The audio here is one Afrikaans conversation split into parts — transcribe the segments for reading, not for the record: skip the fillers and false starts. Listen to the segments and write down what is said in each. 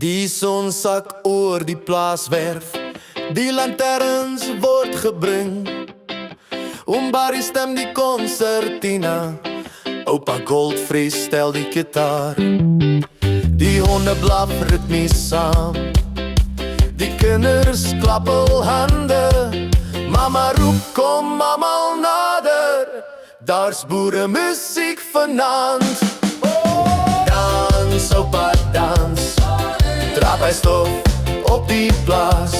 Die son sak oor die plaaswerf, die lanterns word gebring. Barry stem die concertina, Oupa Goldfries stel die gitaar. Die honde blaf ritmies saam, die kinders klap hul hande. Mama roep kom almal nader, daar's boere musiek vanaand. Dans, oupa dans, trap hy stof op die plaas.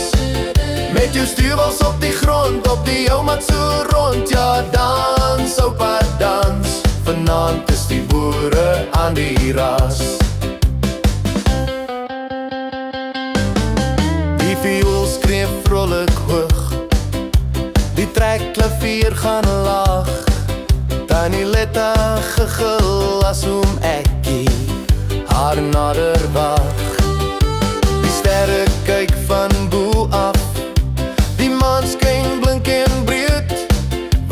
Met jou stuurwels op die grond, op die ou mat so rond. Ja, dans, oupa dans, vanaand is die boere aan die ras. Die viool skreef vrolik hoog, die trekklavier gaan laag. Tannie Letta gegil as oom Ekkie haar nader wag. Die sterre kyk van bo af, die maan skyn blink en breed.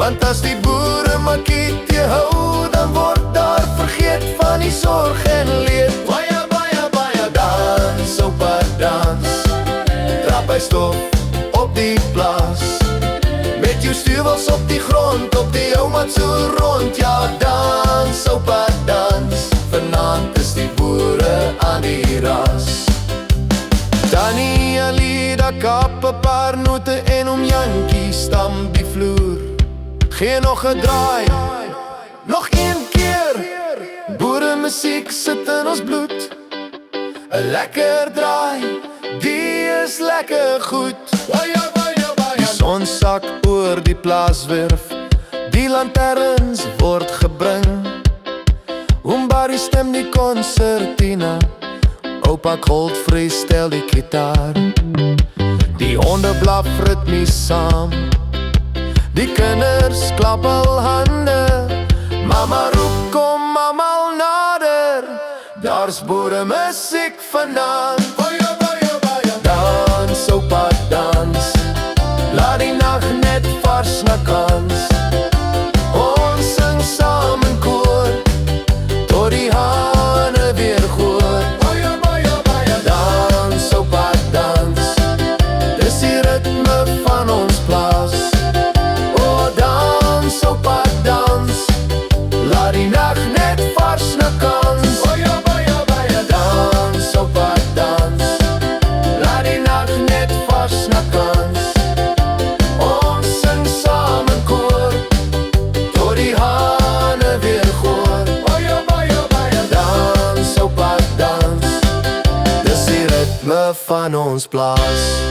Want as die boere makiet jy hou, dan word daar vergeet van die sorg en leed. Baie, baie, baie dans, oupa dans, trap hy stof op die plaas. Met jou stuurwels op die grond, op die ou mat so rond. Ja, dans, oupa dans, vanaand is die boere aan die ras. Tannie Alida kap 'n paar note en oom Jankie stamp die vloer. Gee nog 'n draai, nog een keer. Boere musiek sit in ons bloed, 'n lekker draai, die is lekker goed. Die son sak oor die plaaswerf, die lanterns word gebring. Barry stem die concertina, Oupa Goldfries stel die gitaar. Die honde blaf ritmies saam, die kinders klap hul hande. Mama roep kom almal nader, daar's boere musiek vanaand. Dans, oupa dans, laat die nag net vars na kans. Ons sing saam in koor, tot die hane weer goor. Dans, oupa dans, dis die ritme van ons plaas. O, dans, oupa dans, laat die nag net vars na kans. Dans, oupa dans, laat die nag net vars na kans. Ons sing saam in koor, tot die hane weer goor. Dans, oupa dans, dis die ritme van ons plaas.